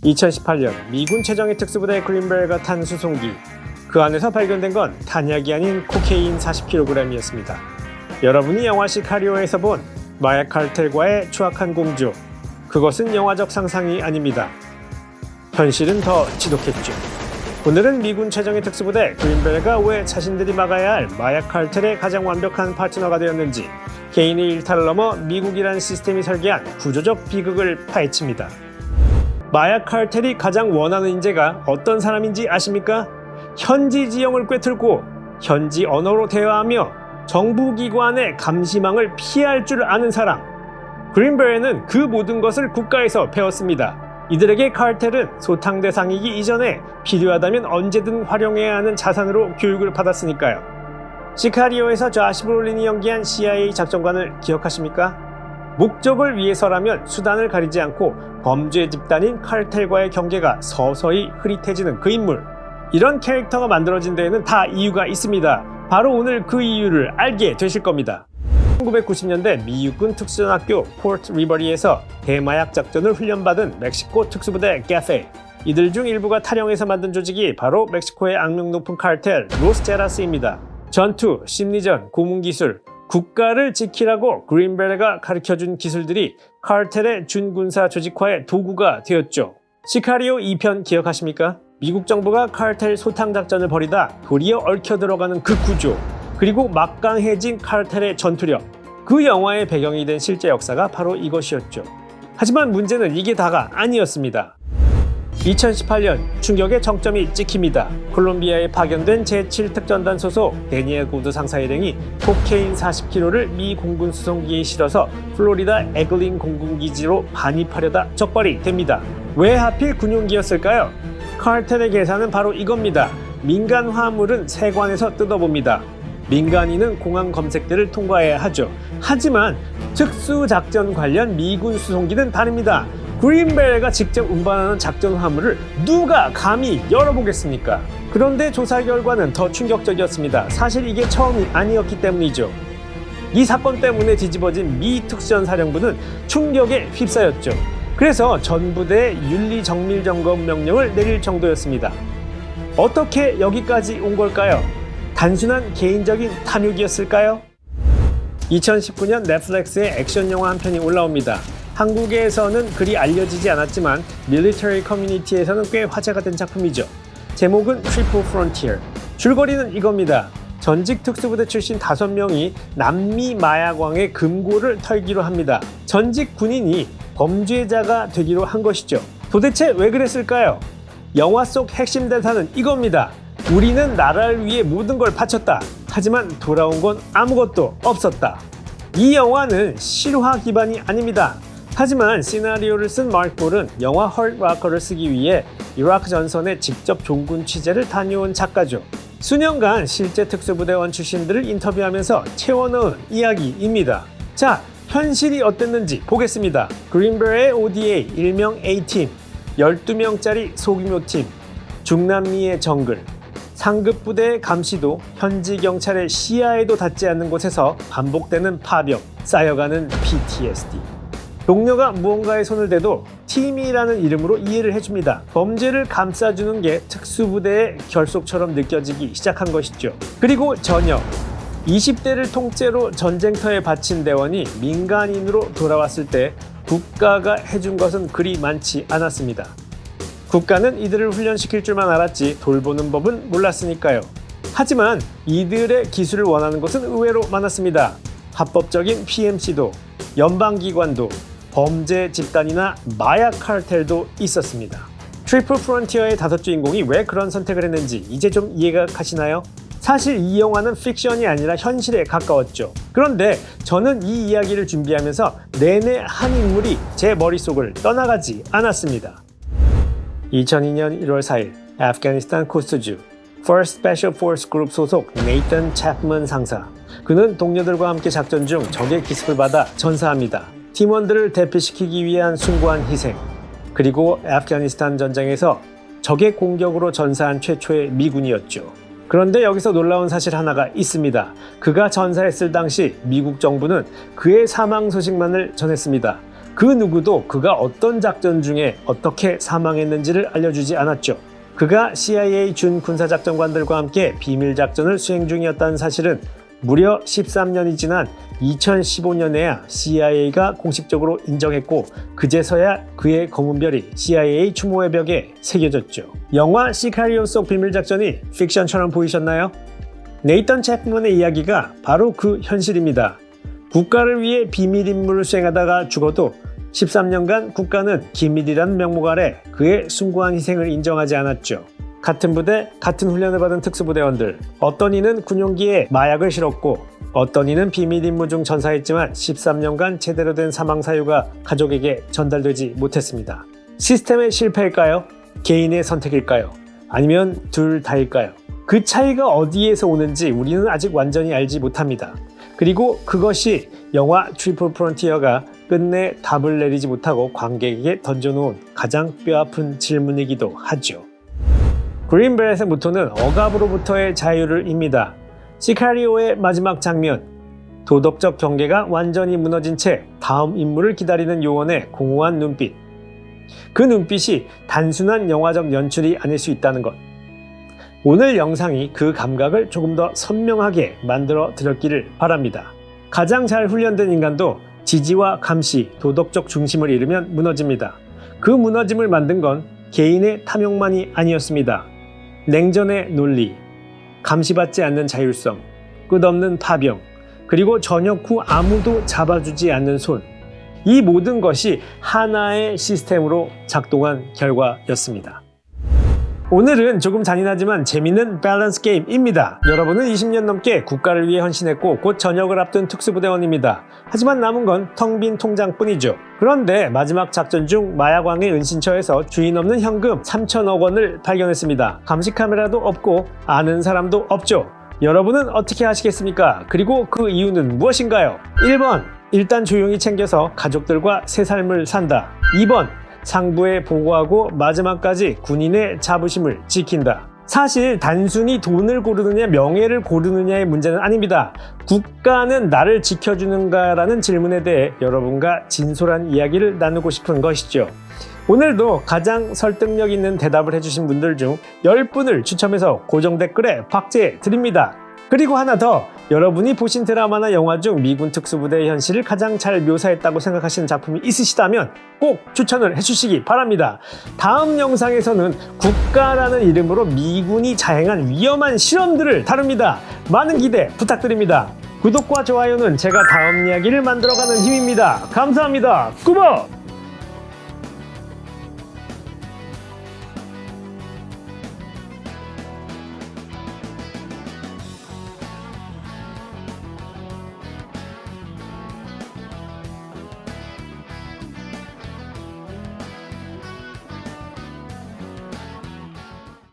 2018년 미군 최정예 특수부대 그린벨가 탄 수송기, 그 안에서 발견된 건 탄약이 아닌 코케인 40kg이었습니다. 여러분이 영화 시카리오에서 본 마약 칼텔과의 추악한 공조, 그것은 영화적 상상이 아닙니다. 현실은 더 지독했죠. 오늘은 미군 최정예 특수부대 그린벨가 왜 자신들이 막아야 할 마약 칼텔의 가장 완벽한 파트너가 되었는지, 개인의 일탈을 넘어 미국이라는 시스템이 설계한 구조적 비극을 파헤칩니다. 마약 칼텔이 가장 원하는 인재가 어떤 사람인지 아십니까? 현지 지형을 꿰뚫고 현지 언어로 대화하며 정부기관의 감시망을 피할 줄 아는 사람. 그린벨에는 그 모든 것을 국가에서 배웠습니다. 이들에게 칼텔은 소탕 대상이기 이전에 필요하다면 언제든 활용해야 하는 자산으로 교육을 받았으니까요. 시카리오에서 조시 브롤린이 연기한 CIA 작전관을 기억하십니까? 목적을 위해서라면 수단을 가리지 않고 범죄 집단인 칼텔과의 경계가 서서히 흐릿해지는 그 인물. 이런 캐릭터가 만들어진 데에는 다 이유가 있습니다. 바로 오늘 그 이유를 알게 되실 겁니다. 1990년대 미 육군 특수전학교 포트 리버리에서 대마약 작전을 훈련받은 멕시코 특수부대 게페. 이들 중 일부가 탈영해서 만든 조직이 바로 멕시코의 악명 높은 칼텔 로스제라스입니다. 전투, 심리전, 고문기술, 국가를 지키라고 그린벨가 가르쳐준 기술들이 칼텔의 준군사 조직화의 도구가 되었죠. 시카리오 2편 기억하십니까? 미국 정부가 칼텔 소탕 작전을 벌이다 도리어 얽혀 들어가는 그 구조, 그리고 막강해진 칼텔의 전투력, 그 영화의 배경이 된 실제 역사가 바로 이것이었죠. 하지만 문제는 이게 다가 아니었습니다. 2018년 충격의 정점이 찍힙니다. 콜롬비아에 파견된 제7특전단 소속 데니엘 고드 상사 일행이 코케인 40kg를 미 공군 수송기에 실어서 플로리다 에글린 공군기지로 반입하려다 적발이 됩니다. 왜 하필 군용기였을까요? 칼텔의 계산은 바로 이겁니다. 민간 화물은 세관에서 뜯어봅니다. 민간인은 공항 검색대를 통과해야 하죠. 하지만 특수작전 관련 미군 수송기는 다릅니다. 그린벨가 직접 운반하는 작전 화물을 누가 감히 열어보겠습니까? 그런데 조사 결과는 더 충격적이었습니다. 사실 이게 처음이 아니었기 때문이죠. 이 사건 때문에 뒤집어진 미 특수전사령부는 충격에 휩싸였죠. 그래서 전부대에 윤리정밀점검 명령을 내릴 정도였습니다. 어떻게 여기까지 온 걸까요? 단순한 개인적인 탐욕이었을까요? 2019년 넷플릭스에 액션 영화 한 편이 올라옵니다. 한국에서는 그리 알려지지 않았지만 밀리터리 커뮤니티에서는 꽤 화제가 된 작품이죠. 제목은 트리플 프론티어. 줄거리는 이겁니다. 전직 특수부대 출신 5명이 남미 마약왕의 금고를 털기로 합니다. 전직 군인이 범죄자가 되기로 한 것이죠. 도대체 왜 그랬을까요? 영화 속 핵심 대사는 이겁니다. 우리는 나라를 위해 모든 걸 바쳤다. 하지만 돌아온 건 아무것도 없었다. 이 영화는 실화 기반이 아닙니다. 하지만 시나리오를 쓴 마크 볼은 영화 헐트 로커를 쓰기 위해 이라크 전선에 직접 종군 취재를 다녀온 작가죠. 수년간 실제 특수부대원 출신들을 인터뷰하면서 채워넣은 이야기입니다. 자, 현실이 어땠는지 보겠습니다. 그린벨의 ODA, 일명 A팀, 12명짜리 소규모팀, 중남미의 정글, 상급 부대의 감시도, 현지 경찰의 시야에도 닿지 않는 곳에서 반복되는 파병, 쌓여가는 PTSD. 동료가 무언가에 손을 대도 팀이라는 이름으로 이해를 해줍니다. 범죄를 감싸주는 게 특수부대의 결속처럼 느껴지기 시작한 것이죠. 그리고 전역. 20대를 통째로 전쟁터에 바친 대원이 민간인으로 돌아왔을 때 국가가 해준 것은 그리 많지 않았습니다. 국가는 이들을 훈련시킬 줄만 알았지 돌보는 법은 몰랐으니까요. 하지만 이들의 기술을 원하는 것은 의외로 많았습니다. 합법적인 PMC도, 연방기관도, 범죄 집단이나 마약 칼텔도 있었습니다. 트리플 프론티어의 5주인공이 왜 그런 선택을 했는지 이제 좀 이해가 가시나요? 사실 이 영화는 픽션이 아니라 현실에 가까웠죠. 그런데 저는 이 이야기를 준비하면서 내내 한 인물이 제 머릿속을 떠나가지 않았습니다. 2002년 1월 4일 아프가니스탄 코스트주 1st Special Force Group 소속 네이턴 챕먼 상사. 그는 동료들과 함께 작전 중 적의 기습을 받아 전사합니다. 팀원들을 대피시키기 위한 숭고한 희생, 그리고 아프가니스탄 전쟁에서 적의 공격으로 전사한 최초의 미군이었죠. 그런데 여기서 놀라운 사실 하나가 있습니다. 그가 전사했을 당시 미국 정부는 그의 사망 소식만을 전했습니다. 그 누구도 그가 어떤 작전 중에 어떻게 사망했는지를 알려주지 않았죠. 그가 CIA 준 군사작전관들과 함께 비밀작전을 수행 중이었다는 사실은 무려 13년이 지난 2015년에야 CIA가 공식적으로 인정했고 그제서야 그의 검은별이 CIA 추모의 벽에 새겨졌죠. 영화 시카리오 속 비밀작전이 픽션처럼 보이셨나요? 네이턴 챕먼의 이야기가 바로 그 현실입니다. 국가를 위해 비밀 임무를 수행하다가 죽어도 13년간 국가는 기밀이라는 명목 아래 그의 숭고한 희생을 인정하지 않았죠. 같은 부대, 같은 훈련을 받은 특수부대원들, 어떤 이는 군용기에 마약을 실었고 어떤 이는 비밀 임무 중 전사했지만 13년간 제대로 된 사망 사유가 가족에게 전달되지 못했습니다. 시스템의 실패일까요? 개인의 선택일까요? 아니면 둘 다일까요? 그 차이가 어디에서 오는지 우리는 아직 완전히 알지 못합니다. 그리고 그것이 영화 트리플 프론티어가 끝내 답을 내리지 못하고 관객에게 던져놓은 가장 뼈아픈 질문이기도 하죠. 그린벨렛의 모토는 억압으로부터의 자유를 입니다. 시카리오의 마지막 장면, 도덕적 경계가 완전히 무너진 채 다음 임무를 기다리는 요원의 공허한 눈빛. 그 눈빛이 단순한 영화적 연출이 아닐 수 있다는 것. 오늘 영상이 그 감각을 조금 더 선명하게 만들어 드렸기를 바랍니다. 가장 잘 훈련된 인간도 지지와 감시, 도덕적 중심을 잃으면 무너집니다. 그 무너짐을 만든 건 개인의 탐욕만이 아니었습니다. 냉전의 논리, 감시받지 않는 자율성, 끝없는 파병, 그리고 저녁 후 아무도 잡아주지 않는 손. 이 모든 것이 하나의 시스템으로 작동한 결과였습니다. 오늘은 조금 잔인하지만 재밌는 밸런스 게임입니다. 여러분은 20년 넘게 국가를 위해 헌신했고 곧 전역을 앞둔 특수부대원입니다. 하지만 남은 건 텅 빈 통장뿐이죠. 그런데 마지막 작전 중 마약왕의 은신처에서 주인 없는 현금 3천억 원을 발견했습니다. 감시 카메라도 없고 아는 사람도 없죠. 여러분은 어떻게 하시겠습니까? 그리고 그 이유는 무엇인가요? 1번, 일단 조용히 챙겨서 가족들과 새 삶을 산다. 2번, 상부에 보고하고 마지막까지 군인의 자부심을 지킨다. 사실 단순히 돈을 고르느냐 명예를 고르느냐의 문제는 아닙니다. 국가는 나를 지켜주는가라는 질문에 대해 여러분과 진솔한 이야기를 나누고 싶은 것이죠. 오늘도 가장 설득력 있는 대답을 해주신 분들 중 10분을 추첨해서 고정 댓글에 박제 드립니다. 그리고 하나 더, 여러분이 보신 드라마나 영화 중 미군 특수부대의 현실을 가장 잘 묘사했다고 생각하시는 작품이 있으시다면 꼭 추천을 해주시기 바랍니다. 다음 영상에서는 국가라는 이름으로 미군이 자행한 위험한 실험들을 다룹니다. 많은 기대 부탁드립니다. 구독과 좋아요는 제가 다음 이야기를 만들어가는 힘입니다. 감사합니다. 꾸벅!